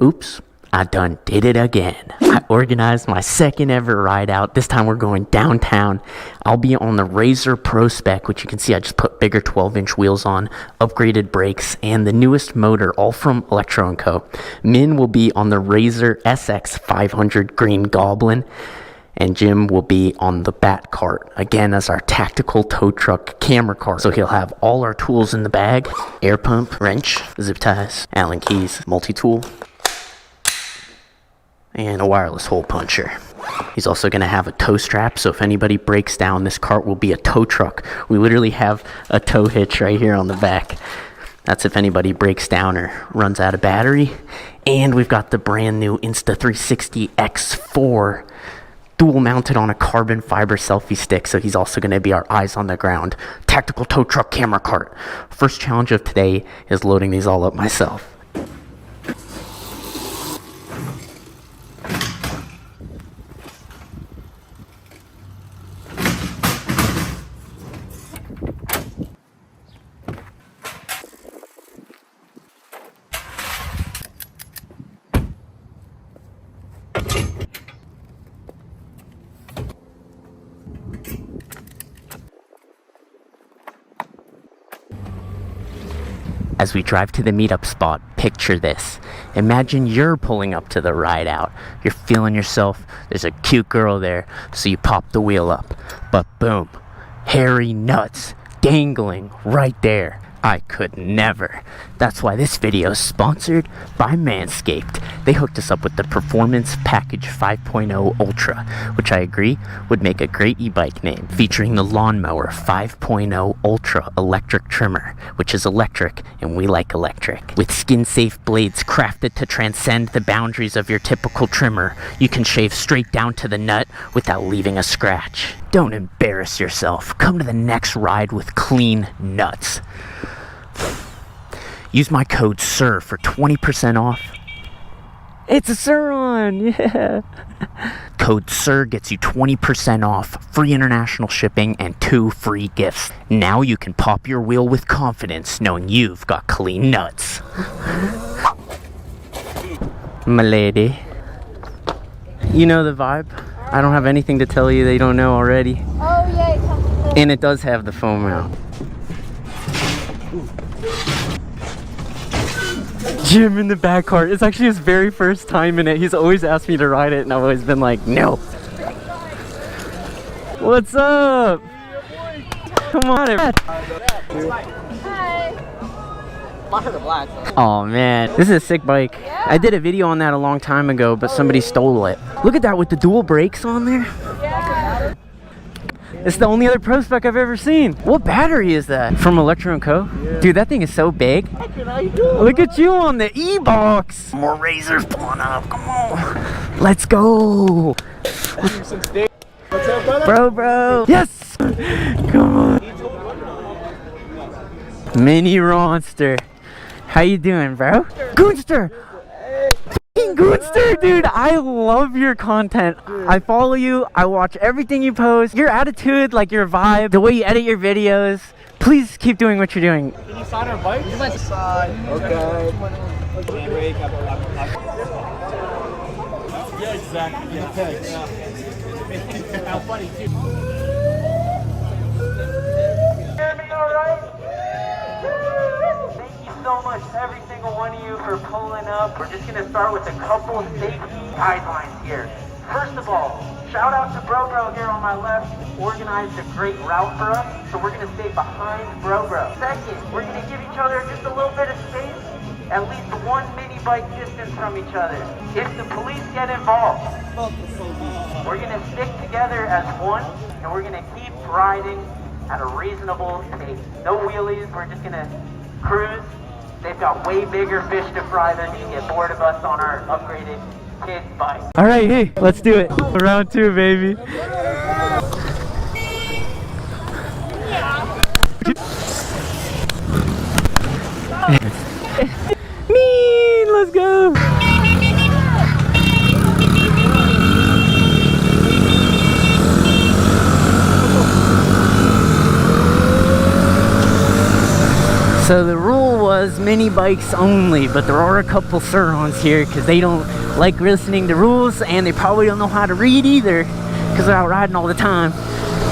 Oops, I done did it again. I organized my second ever ride out. This time we're going downtown. I'll be on the Razor Pro Spec, which you can see I just put bigger 12-inch wheels on, upgraded brakes, and the newest motor, all from Electro & Co. Min will be on the Razor SX 500 Green Goblin, and Jim will be on the Bat Kart, again as our tactical tow truck camera car. So he'll have all our tools in the bag: air pump, wrench, zip ties, Allen keys, multi-tool, and a wireless hole puncher. He's also going to have a tow strap, so if anybody breaks down, this cart will be a tow truck. We literally have a tow hitch right here on the back. That's if anybody breaks down or runs out of battery. And we've got the brand new Insta360 X4, dual mounted on a carbon fiber selfie stick, so he's also going to be our eyes on the ground tactical tow truck camera cart. First challenge of today is loading these all up myself. As we drive to the meetup spot, picture this. Imagine you're pulling up to the ride out. You're feeling yourself. There's a cute girl there, so you pop the wheel up. But boom, hairy nuts dangling right there. I could never. That's why this video is sponsored by Manscaped. They hooked us up with the Performance Package 5.0 Ultra, which I agree would make a great e-bike name, featuring the Lawnmower 5.0 Ultra electric trimmer, which is electric, and we like electric. With skin-safe blades crafted to transcend the boundaries of your typical trimmer, you can shave straight down to the nut without leaving a scratch. Don't embarrass yourself. Come to the next ride with clean nuts. Use my code SIR for 20% off. It's a Suron, yeah. Code SIR gets you 20% off, free international shipping, and 2 free gifts. Now you can pop your wheel with confidence knowing you've got clean nuts. My lady. You know the vibe. I don't have anything to tell you they don't know already. Oh yeah, it comes with it. And it does have the foam mount. Jim in the back cart. It's actually his very first time in it. He's always asked me to ride it, and I've always been like, no. What's up? Come on. Oh man, this is a sick bike. Yeah. I did a video on that a long time ago, but somebody stole it. Look at that with the dual brakes on there. Yeah. It's the only other Pro Spec I've ever seen. What battery is that? From Electro & Co? Yeah. Dude, that thing is so big. Look at you on the e-box. More Razors pulling up. Come on. Let's go. What's up, brother? Bro. Yes. Come on. Mini Ronster. How you doing, bro? Goonster. Goonster, dude, I love your content. I follow you. I watch everything you post. Your attitude, like your vibe, the way you edit your videos. Please keep doing what you're doing. Can you sign our bike? Sign. Okay. Yeah, exactly. Yeah. Okay. How funny, too. So much to every single one of you for pulling up. We're just gonna start with a couple of safety guidelines here. First of all, shout out to Bro here on my left. Organized a great route for us, so we're gonna stay behind Bro. Second, we're gonna give each other just a little bit of space, at least 1 mini bike distance from each other. If the police get involved, we're gonna stick together as one, and we're gonna keep riding at a reasonable pace. No wheelies, we're just gonna cruise. They've got way bigger fish to fry than you get bored of us on our upgraded kids bike. All right, hey, let's do it. Round 2, baby. Mean, let's go. So the rule was does mini bikes only, but there are a couple Sur Rons here because they don't like listening to rules, and they probably don't know how to read either because they're out riding all the time.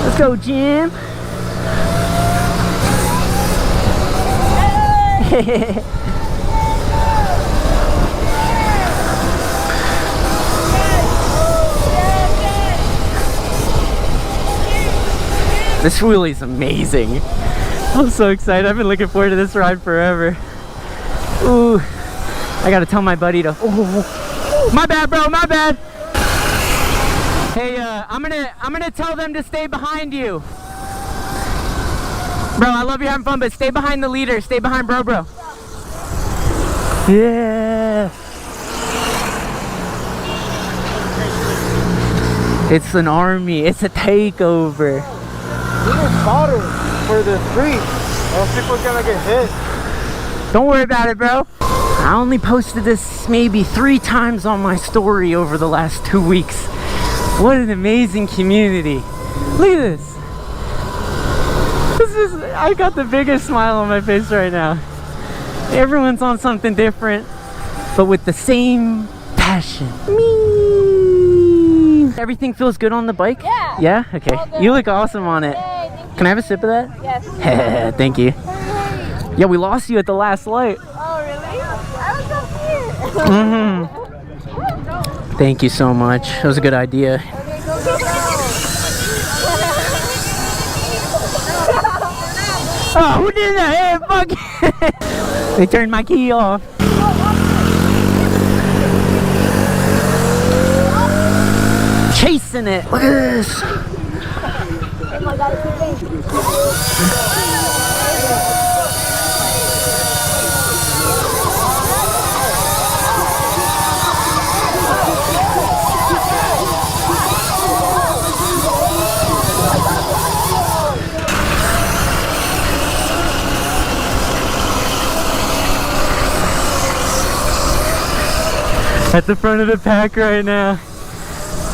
Let's go, Jim. This wheelie's amazing. I'm so excited. I've been looking forward to this ride forever. Ooh, I gotta tell my buddy to. Oh, my bad, bro. My bad. Hey, I'm gonna tell them to stay behind you. Bro, I love you having fun, but stay behind the leader. Stay behind bro. Yeah. It's an army. It's a takeover. We need spotters for the street, or people are gonna get hit. Don't worry about it, bro. I only posted this maybe 3 times on my story over the last 2 weeks. What an amazing community. Look at this. I got the biggest smile on my face right now. Everyone's on something different, but with the same passion. Me. Everything feels good on the bike? Yeah. Yeah? Okay. You look awesome on it. Yay, thank you. Can I have a sip of that? Yes. Thank you. Hey. Yeah, we lost you at the last light. Oh, really? I was up here. Mm-hmm. Thank you so much. That was a good idea. Okay, go. Oh, who did that? Hey, fuck. They turned my key off. Chasing it. Look at this. Oh my God, it's amazing. At the front of the pack right now.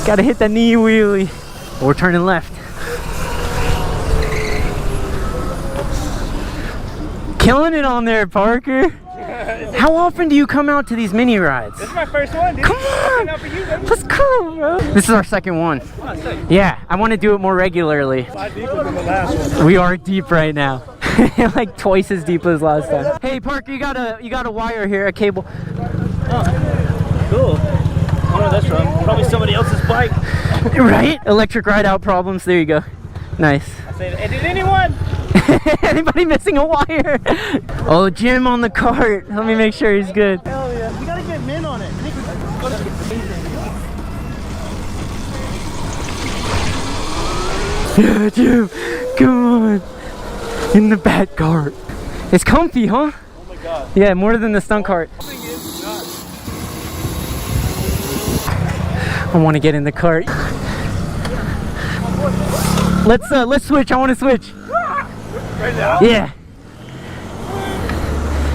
Gotta hit that knee wheelie. We're turning left. Killing it on there, Parker. How often do you come out to these mini rides? This is my first one, dude. Come on! Let's go, bro. This is our second one. Yeah, I want to do it more regularly. 5 deeper than the last one. We are deep right now. Like twice as deep as last time. Hey, Parker, you got a wire here, a cable. Cool. I don't know where that's from. Probably somebody else's bike. Right? Electric ride out problems. There you go. Nice. I said, hey, did anyone? Anybody missing a wire? Oh, Jim on the cart. Let me make sure he's good. Hell yeah. We gotta get Min on it. Yeah, Jim. Come on. In the back cart. It's comfy, huh? Oh my God. Yeah, more than the stunt cart. I want to get in the cart. Let's switch. I want to switch. Right now? Yeah.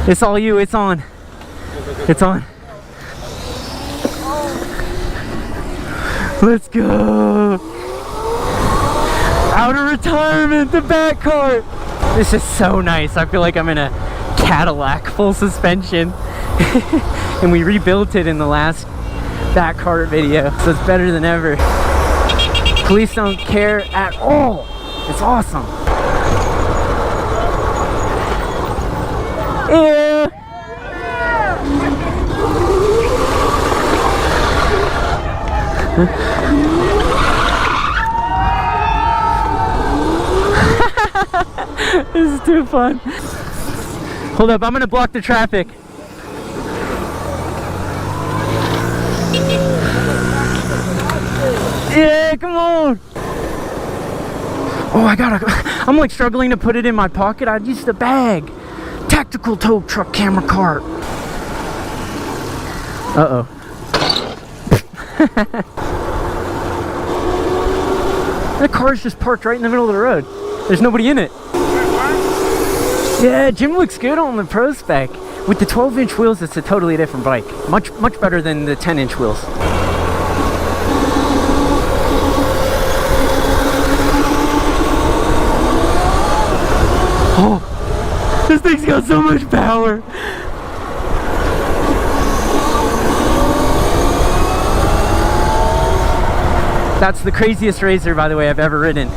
It's all you. It's on. It's on. Let's go. Out of retirement, the back cart. This is so nice. I feel like I'm in a Cadillac full suspension. And we rebuilt it in the last back cart video, so it's better than ever. Police don't care at all. It's awesome. Yeah. This is too fun. Hold up, I'm gonna block the traffic. Yeah, come on. Oh, I'm like struggling to put it in my pocket. I'd use the bag. Tactical tow truck camera cart. Uh-oh. The car's just parked right in the middle of the road. There's nobody in it. Yeah, Jim looks good on the Pro Spec. With the 12-inch wheels, it's a totally different bike. Much better than the 10-inch wheels. Oh, this thing's got so much power. That's the craziest razor, by the way, I've ever ridden.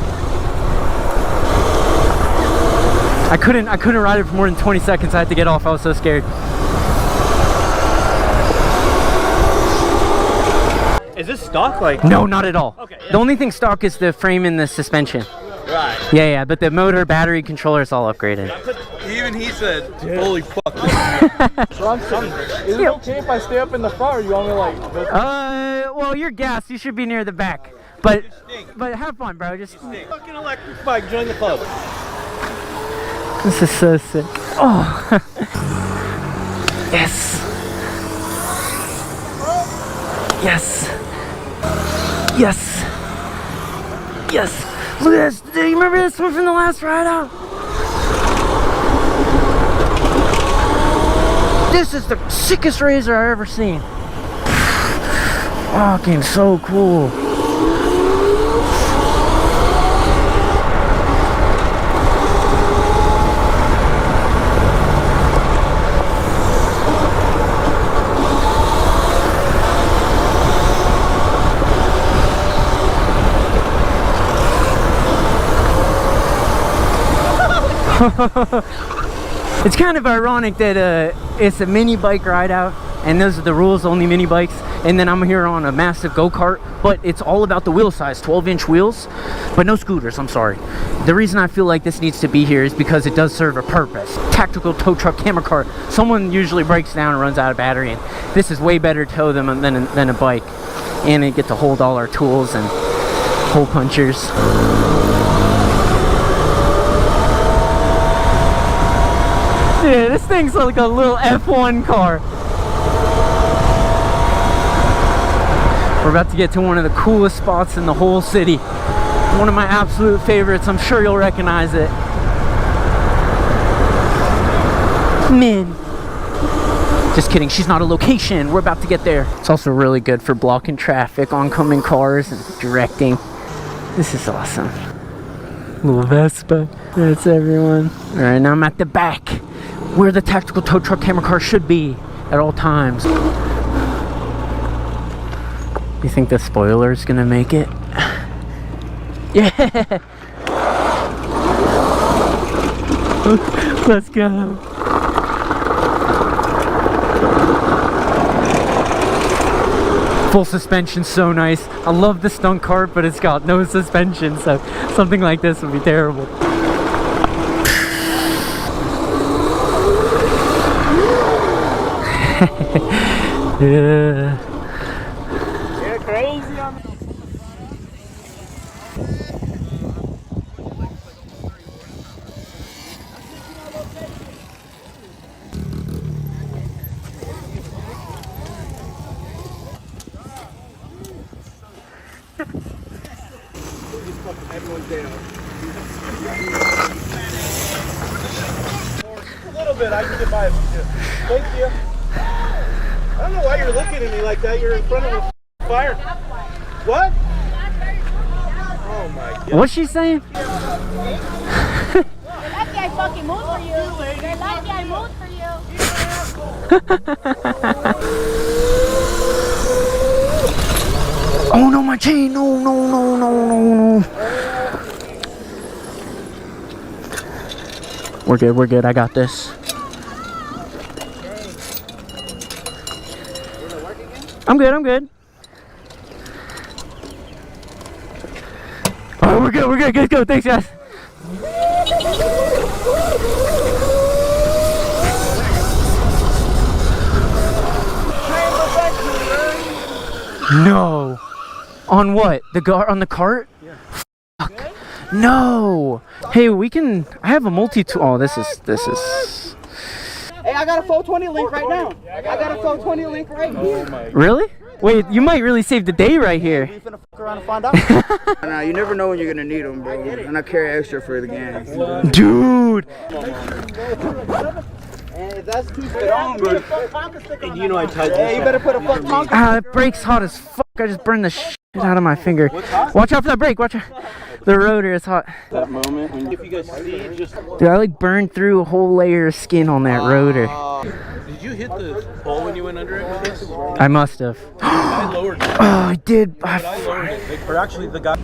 I couldn't ride it for more than 20 seconds. I had to get off. I was so scared. Is this stock? Like? No, not at all. Okay. The only thing stock is the frame and the suspension. Right. Yeah, but the motor, battery, controller is all upgraded. Even he said, holy fuck. Is it okay if I stay up in the front, or you want me like? Well, you're gassed. You should be near the back. But have fun, bro. Just Fucking electric bike, join the club. this is so sick. Oh, yes, yes, yes, yes. Look at this. Do you remember this one from the last ride out? This is the sickest razor I've ever seen. Fucking so cool. It's kind of ironic that it's a mini bike ride out, and those are the rules, only mini bikes, and then I'm here on a massive go-kart, but it's all about the wheel size, 12-inch wheels, but no scooters. I'm sorry. The reason I feel like this needs to be here is because it does serve a purpose. Tactical tow truck camera car. Someone usually breaks down and runs out of battery, and this is way better to tow them than a bike, and they get to hold all our tools and hole punchers. Yeah, this thing's like a little F1 car. We're about to get to one of the coolest spots in the whole city. One of my absolute favorites. I'm sure you'll recognize it. Man. Just kidding, she's not a location. We're about to get there. It's also really good for blocking traffic, oncoming cars, and directing. This is awesome. Little Vespa. That's everyone. All right, now I'm at the back, where the tactical tow truck camera car should be at all times. You think the spoiler is gonna make it? Yeah! Let's go! Full suspension, so nice. I love the stunt kart, but it's got no suspension, so something like this would be terrible. Yeah. You're crazy on me. Everyone's down. A little bit, I can get by it. Thank you. I don't know why you're looking at me like that. You're in front of a fire. What? Oh my God. What's she saying? You're lucky I fucking moved for you. You're lucky I moved for you. Oh no, my chain! No, no, no, no, no, no. We're good, we're good. I got this. I'm good, I'm good. Oh, we're good, we're good. Let's go. Thanks, guys. No. On what? On the cart? Yeah. Fuck. No. Hey, we can. I have a multi-tool. Oh, this is. Hey, I got a 420 link right now. I got a 420 link right here. Really? Wait, you might really save the day right here. You finna fuck around and find out? Nah, you never know when you're gonna need them, bro. And I carry extra for the gang. Dude. And if that's too strong, bro. And you know I tied this. Hey, you better put a fuck tonka. Ah, that brake's hot as fuck. I just burned the shit out of my finger. Watch out for that brake. Watch out. The rotor is hot. That moment when if you guys see, just Dude, I like burned through a whole layer of skin on that rotor. did you hit the pole when you went under it with this? I must have. I lowered it. Oh, I did. I lowered it. Or actually, the guy.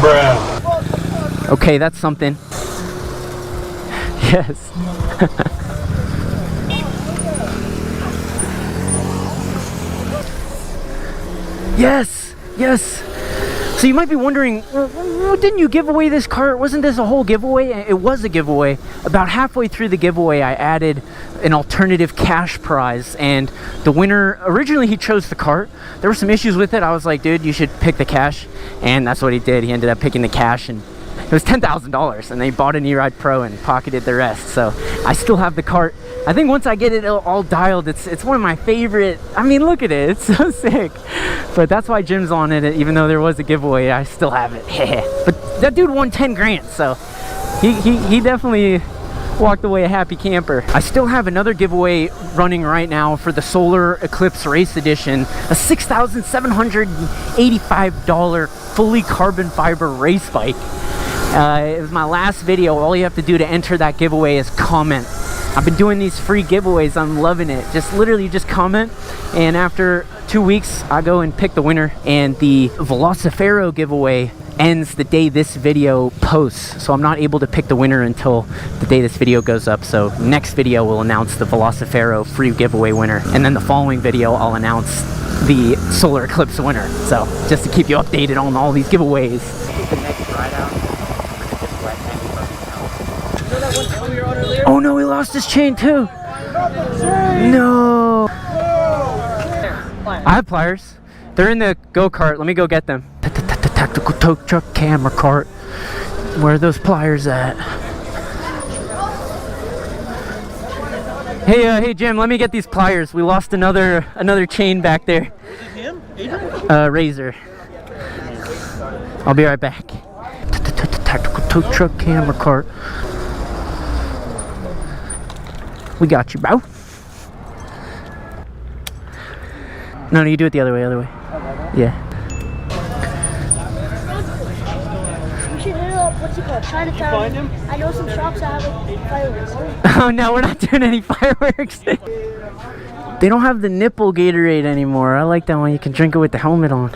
Bruh. Okay, that's something. Yes. Yes, yes. So you might be wondering, well, didn't you give away this cart? Wasn't this a whole giveaway? It was a giveaway. About halfway through the giveaway, I added an alternative cash prize, and the winner, originally he chose the cart. There were some issues with it. I was like, dude, you should pick the cash, and that's what he did. He ended up picking the cash, and it was $10,000, and they bought an E-Ride Pro and pocketed the rest. So I still have the cart. I think once I get it all dialed, it's one of my favorite. I mean, look at it, it's so sick. But that's why Jim's on it. Even though there was a giveaway, I still have it. But that dude won 10 grand, so he definitely walked away a happy camper. I still have another giveaway running right now for the Solar Eclipse Race Edition, a $6,785 fully carbon fiber race bike. It was my last video. All you have to do to enter that giveaway is comment. I've been doing these free giveaways. I'm loving it. Just literally just comment, and after 2 weeks I go and pick the winner, and the Velocifero giveaway ends the day this video posts, so I'm not able to pick the winner until the day this video goes up. So next video will announce the Velocifero free giveaway winner, and then the following video I'll announce the Solar Eclipse winner. So just to keep you updated on all these giveaways. The next ride out. Oh no, he lost his chain too. No. I have pliers. They're in the go-kart. Let me go get them. Tactical tow truck camera cart. Where are those pliers at? Hey Jim, let me get these pliers. We lost another chain back there. Was it him? Adrian? Razor. I'll be right back. Tactical tow truck camera cart. We got you, bro. No, you do it the other way, Yeah. We should hit up, what's it called? Chinatown. Find him? I know some shops that have like fireworks. Oh no, we're not doing any fireworks. They don't have the nipple Gatorade anymore. I like that one. You can drink it with the helmet on.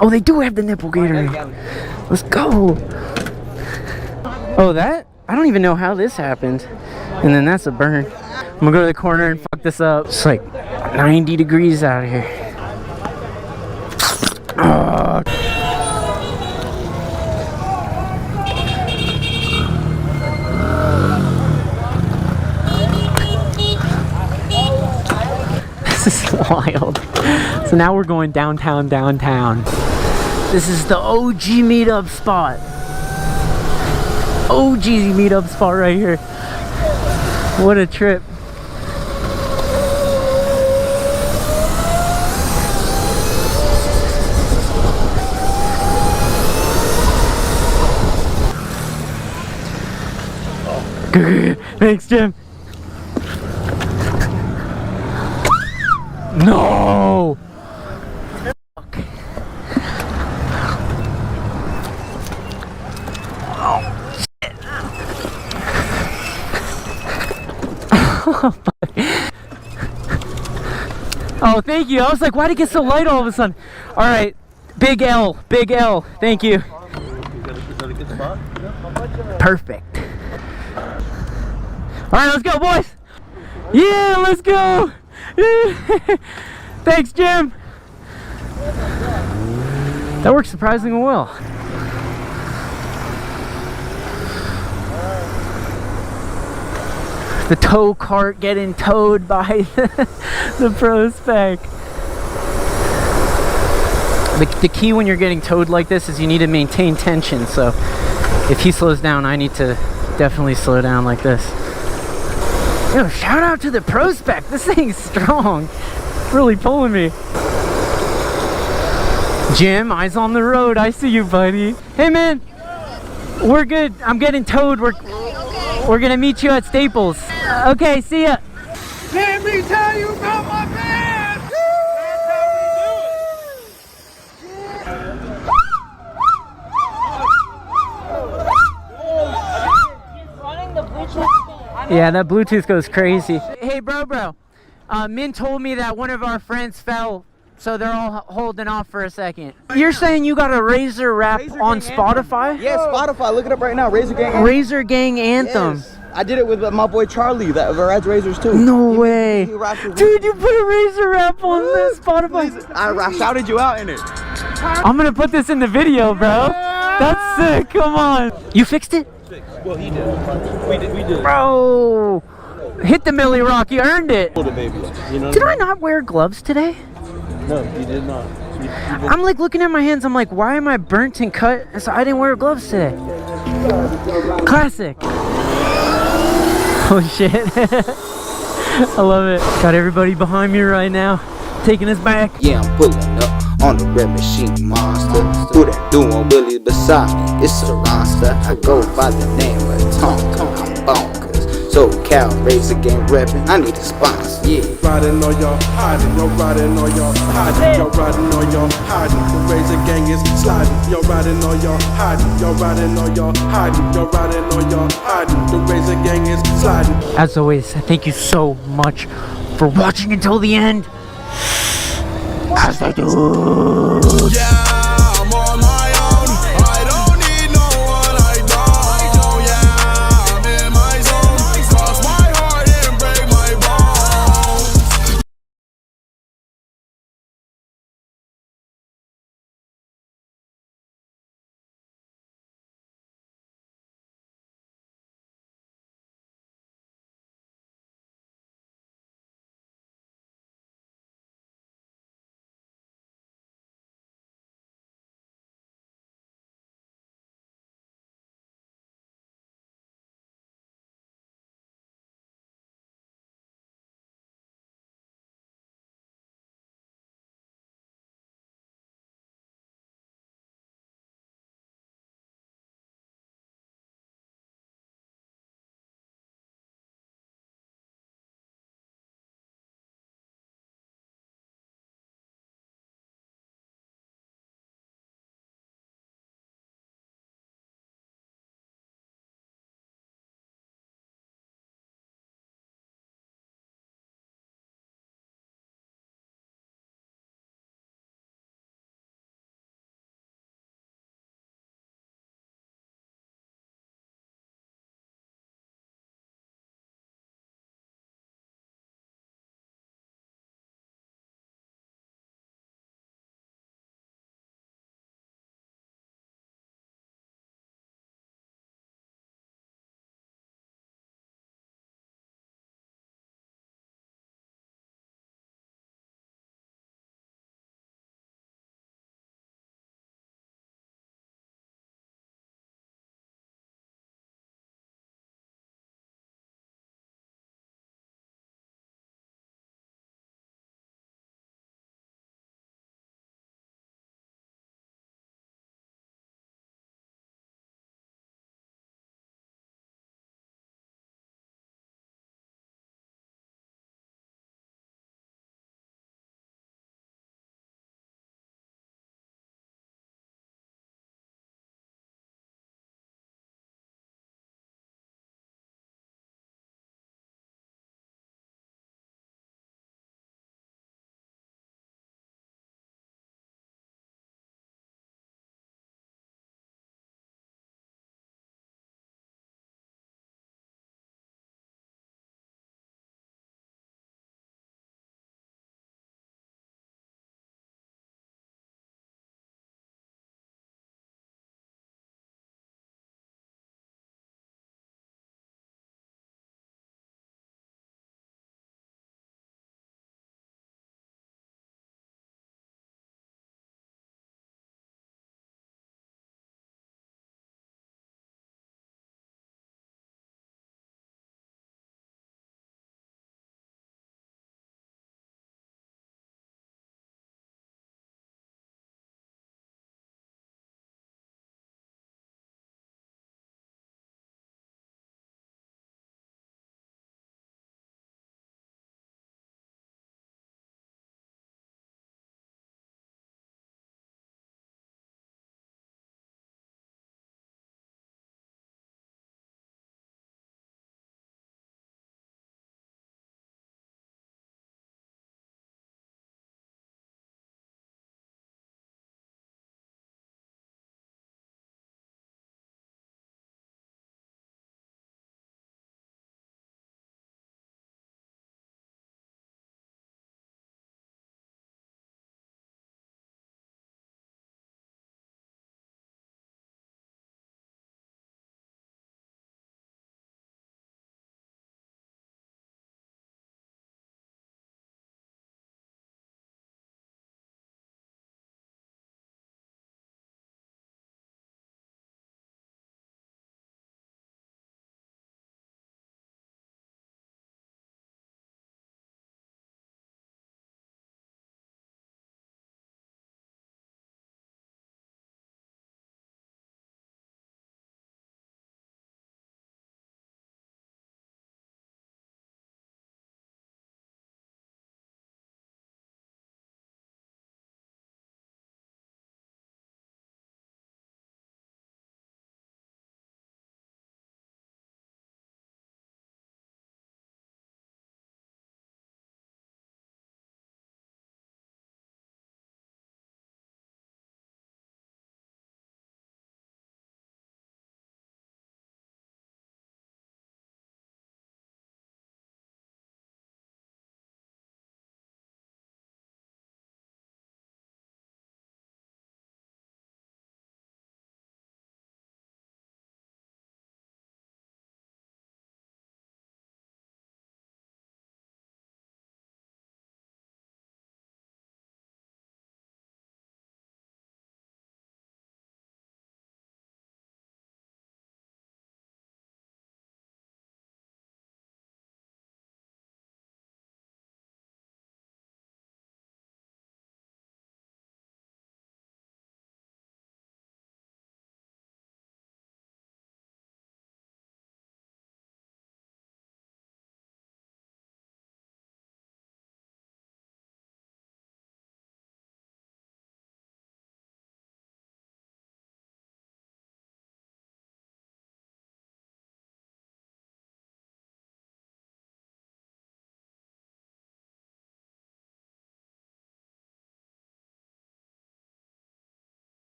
Oh, they do have the nipple Gatorade. Let's go. Oh, that? I don't even know how this happened. And then that's a burn. I'm gonna go to the corner and fuck this up. It's like 90 degrees out here. Oh. This is wild. So now we're going downtown. This is the OG meetup spot. OG meetup spot right here. What a trip. Thanks, Jim. No. Oh, thank you. I was like, why'd it get so light all of a sudden? All right, big L. Thank you. Is that a good spot? Perfect. All right, let's go, boys. Yeah, let's go. Thanks, Jim. That works surprisingly well. The tow cart getting towed by the Pro Spec. The key when you're getting towed like this is you need to maintain tension. So if he slows down, I need to definitely slow down like this. Yo, shout out to the Pro Spec. This thing's strong. It's really pulling me. Jim, eyes on the road. I see you, buddy. Hey, man. We're good. I'm getting towed. We're gonna meet you at Staples. Okay, see ya. Let me tell you about my man! That's how we do it! He's running the bridge. Yeah, that Bluetooth goes crazy. Hey, bro. Min told me that one of our friends fell, so they're all holding off for a second. You're saying you got a Razor rap on Spotify? Yeah, Spotify. Look it up right now. Razor Gang Anthem. Razor Gang Anthem. Yes. I did it with my boy Charlie that rides Razors too. No way. He raps with Dude, you put a Razor rap on the Spotify. I shouted you out in it. I'm gonna put this in the video, bro. That's sick. Come on. You fixed it? Well, he did. We did. Bro. Hit the Millie Rock. You earned it. Baby. You know? Did I not wear gloves today? No, you did not. I'm like looking at my hands. I'm like, why am I burnt and cut? So I didn't wear gloves today. Classic. Oh shit. I love it. Got everybody behind me right now, taking us back. Yeah, I'm pulling up on the red machine monster. Who that doing Willie beside me? It's Sur Ronster. I go by the name of Tonka. I'm bonkers. So Cal, Razor Gang reppin'. I need a sponsor, yeah. Riding on y'all, hiding, yo, riding on y'all, hiding, yo, riding on y'all, hiding. The Razor Gang is sliding, yo, riding on y'all, hiding, yo, riding on y'all, hiding, yo, riding on y'all, hiding. The Razor Gang is sliding. As always, thank you so much for watching until the end. As I do. Yeah.